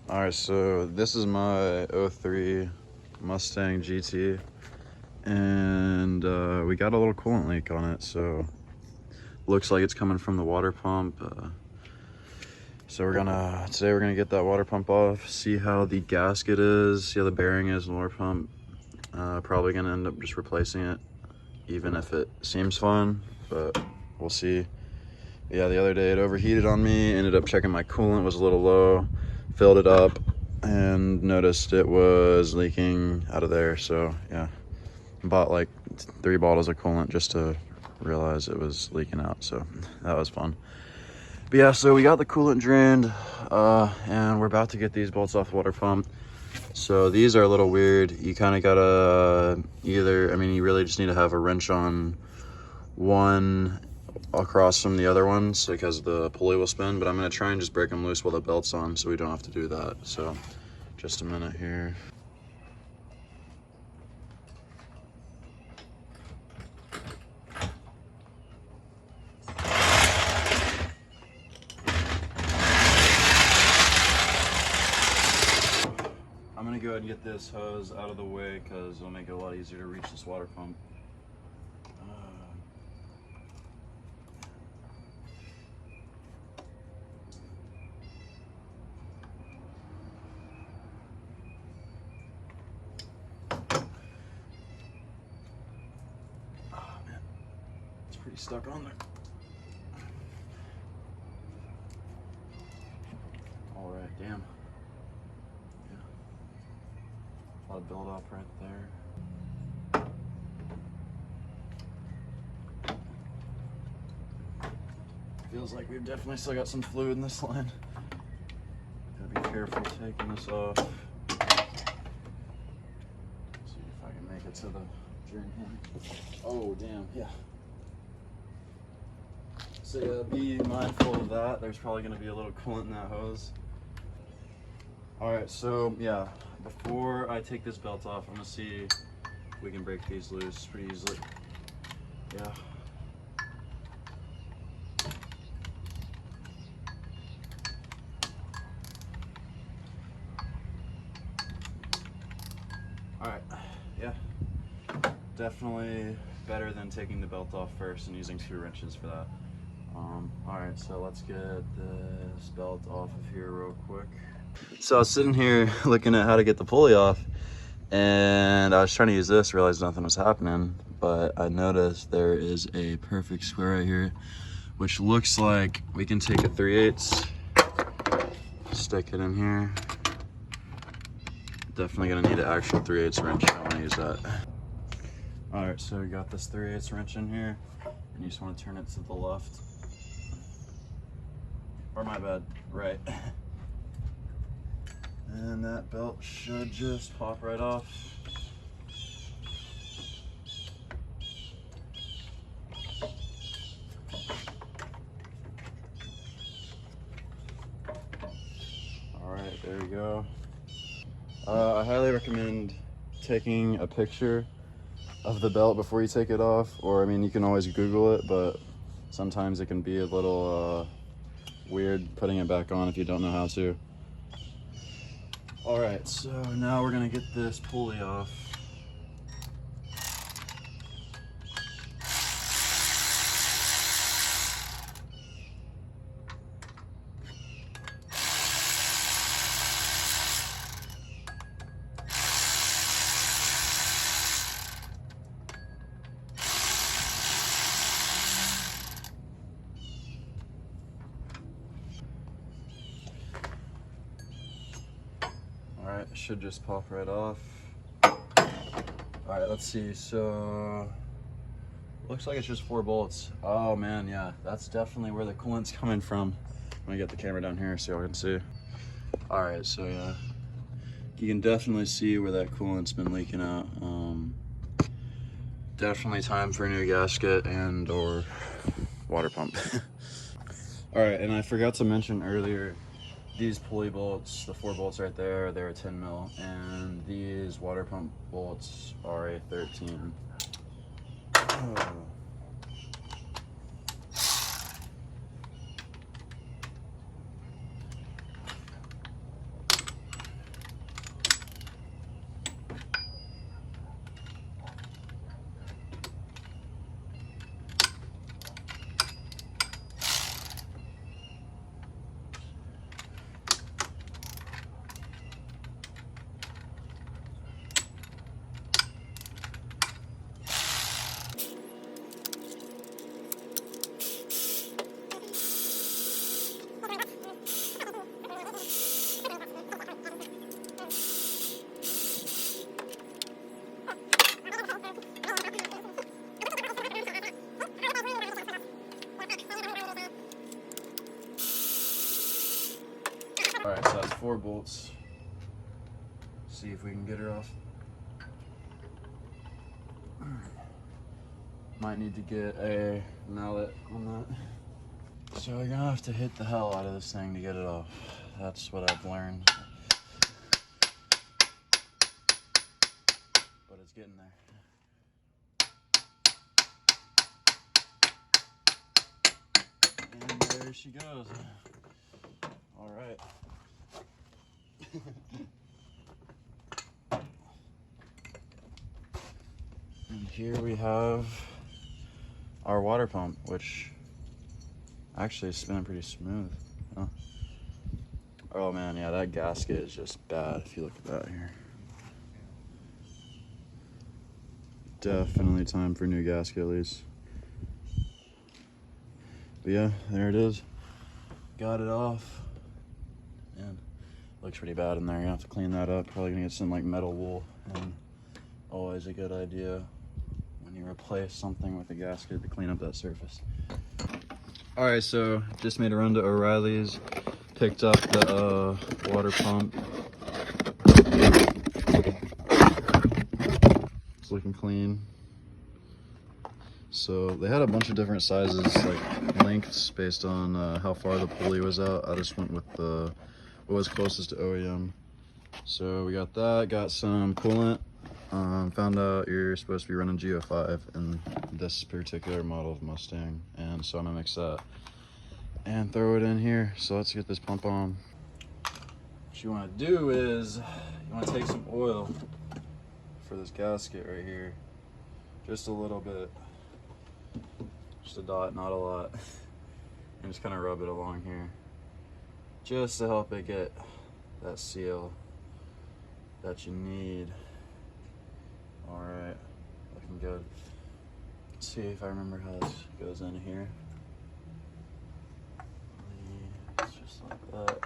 All right, so this is my '03 Mustang GT, and we got a little coolant leak on it, so looks like it's coming from the water pump. So today we're gonna get that water pump off, see how the gasket is, see how the bearing is in the water pump. Probably gonna end up just replacing it, even if it seems fun, but we'll see. Yeah, the other day it overheated on me, ended up checking my coolant was a little low, filled it up, and noticed it was leaking out of there. So yeah, bought like 3 bottles of coolant just to realize it was leaking out, so that was fun. But yeah, so we got the coolant drained, and we're about to get these bolts off the water pump. So these are a little weird. You kind of gotta you really just need to have a wrench on one across from the other ones because the pulley will spin, but I'm gonna try and just break them loose while the belt's on so we don't have to do that. So just a minute here. I'm gonna go ahead and get this hose out of the way because it'll make it a lot easier to reach this water pump. Oh man, it's pretty stuck on there. All right, damn. Yeah, a lot of build-up right there. Feels like we've definitely still got some fluid in this line. Gotta be careful taking this off. See if I can make it to the drain here. Oh, damn, yeah. So yeah, be mindful of that. There's probably gonna be a little coolant in that hose. All right, so yeah, before I take this belt off, I'm gonna see if we can break these loose pretty easily. Yeah. All right, yeah, definitely better than taking the belt off first and using 2 wrenches for that. All right, so let's get this belt off of here real quick. So I was sitting here looking at how to get the pulley off, and I was trying to use this, realized nothing was happening, but I noticed there is a perfect square right here, which looks like we can take a 3/8, stick it in here. Definitely gonna need an actual 3/8 wrench if I wanna use that. All right, so we got this 3/8 wrench in here, and you just wanna turn it to the left. Or my bad, right. And that belt should just pop right off. All right, there we go. I highly recommend taking a picture of the belt before you take it off, or I mean, you can always Google it, but sometimes it can be a little weird putting it back on if you don't know how to. All right, so now we're gonna get this pulley off. All right, it should just pop right off. All right, let's see. So looks like it's just 4 bolts. Oh man, yeah, that's definitely where the coolant's coming from. Let me get the camera down here so y'all can see. All right, so yeah, you can definitely see where that coolant's been leaking out. Definitely time for a new gasket and or water pump. All right, and I forgot to mention earlier, these pulley bolts, the 4 bolts right there, they're a 10 mil, and these water pump bolts are a 13. Oh. 4 bolts. See if we can get her off. Might need to get a mallet on that. So we're gonna have to hit the hell out of this thing to get it off. That's what I've learned. But it's getting there. And there she goes. All right. And here we have our water pump, which actually is spinning pretty smooth. Huh? Oh man, yeah, that gasket is just bad if you look at that here. Definitely time for a new gasket at least. But yeah, there it is. Got it off. And looks pretty bad in there. You're gonna have to clean that up. Probably gonna get some like metal wool. And always a good idea when you replace something with a gasket to clean up that surface. All right, so just made a run to O'Reilly's. Picked up the water pump. It's looking clean. So they had a bunch of different sizes, like lengths based on how far the pulley was out. I just went with what was closest to OEM. So we got that, got some coolant. Found out you're supposed to be running GO5 in this particular model of Mustang. And so I'm gonna mix that and throw it in here. So let's get this pump on. What you wanna do is, you wanna take some oil for this gasket right here. Just a little bit. Just a dot, not a lot. And just kind of rub it along here. Just to help it get that seal that you need. Alright, looking good. Let's see if I remember how this goes in here. It's just like that.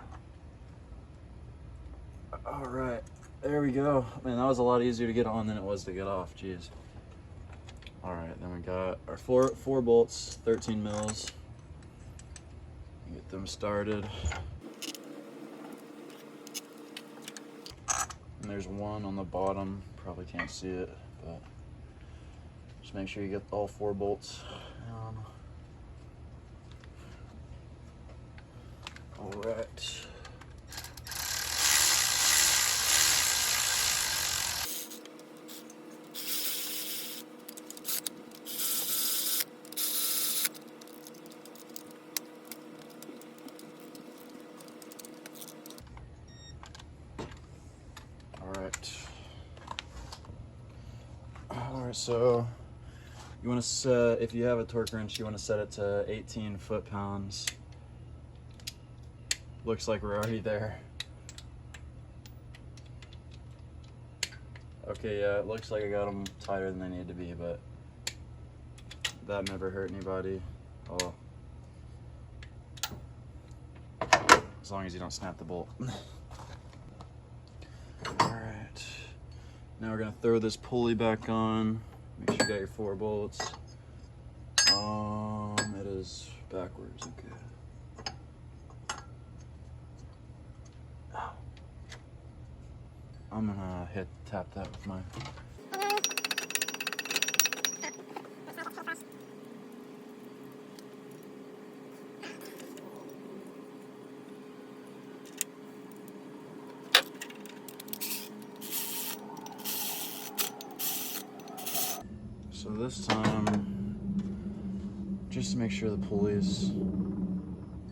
Alright, there we go. Man, that was a lot easier to get on than it was to get off, jeez. Alright, then we got our four bolts, 13 mils. Get them started. And there's one on the bottom, probably can't see it, but just make sure you get all 4 bolts down. Alright. Alright, so you want to set, if you have a torque wrench, you want to set it to 18 foot-pounds. Looks like we're already there. Okay, yeah, it looks like I got them tighter than they need to be, but that never hurt anybody. Oh, as long as you don't snap the bolt. Alright, now we're gonna throw this pulley back on. Make sure you got your 4 bolts. It is backwards, okay. Ow. I'm gonna tap that with my. So this time, just to make sure the pulleys,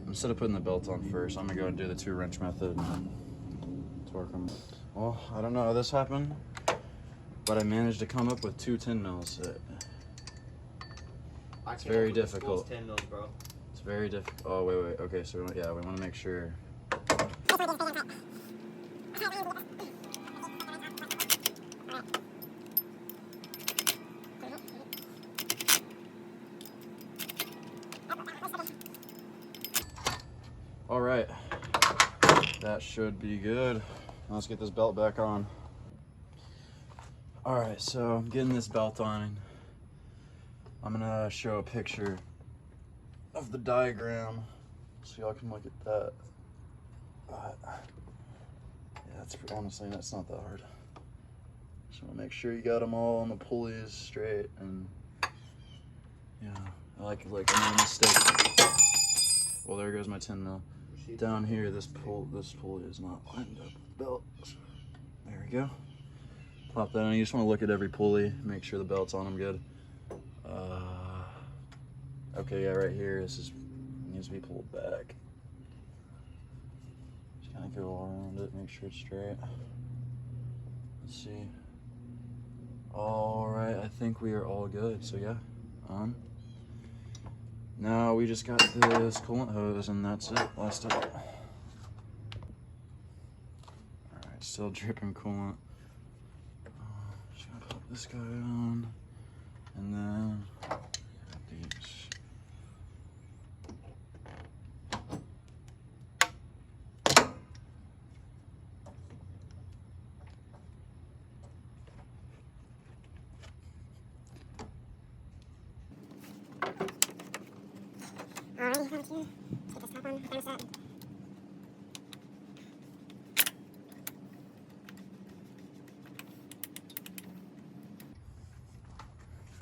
instead of putting the belt on first, I'm gonna go and do the 2 wrench method and torque them. Well, I don't know how this happened, but I managed to come up with 2 10 mils. It's very difficult. 10 mils, bro. It's very difficult. Oh, wait. Okay, so yeah, we want to make sure. All right, that should be good. Let's get this belt back on. All right, so I'm getting this belt on. I'm gonna show a picture of the diagram so y'all can look at that. honestly, that's not that hard. Just want to make sure you got them all on the pulleys straight, and yeah, I like a mistake. Well, there goes my 10 mil. Down here, this pulley is not lined up with the belt. So there we go. Pop that in. You just want to look at every pulley, make sure the belt's on them good. Okay, yeah, right here, this needs to be pulled back. Just kind of go all around it, make sure it's straight. Let's see. All right, I think we are all good. So yeah, now we just got this coolant hose, and that's it. Last up. All right, still dripping coolant. Just gonna pop this guy on, and then grab these. Alrighty, thank you. Get this top on, finish that.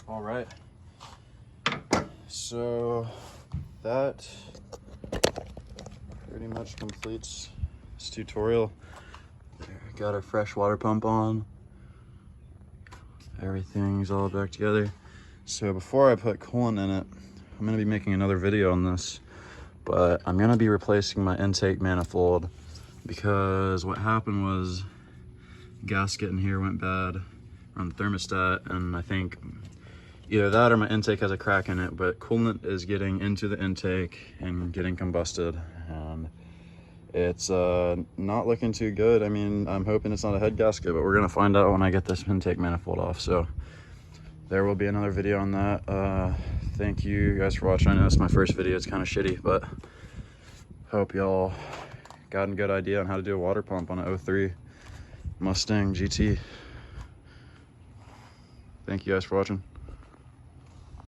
All right. So that pretty much completes this tutorial. Got our fresh water pump on. Everything's all back together. So before I put coolant in it, I'm gonna be making another video on this, but I'm gonna be replacing my intake manifold because what happened was gasket in here went bad on the thermostat, and I think either that or my intake has a crack in it, but coolant is getting into the intake and getting combusted, and it's not looking too good. I mean, I'm hoping it's not a head gasket, but we're gonna find out when I get this intake manifold off. So there will be another video on that. Thank you guys for watching. I know it's my first video, it's kind of shitty, but hope y'all got a good idea on how to do a water pump on an 03 Mustang GT. Thank you guys for watching.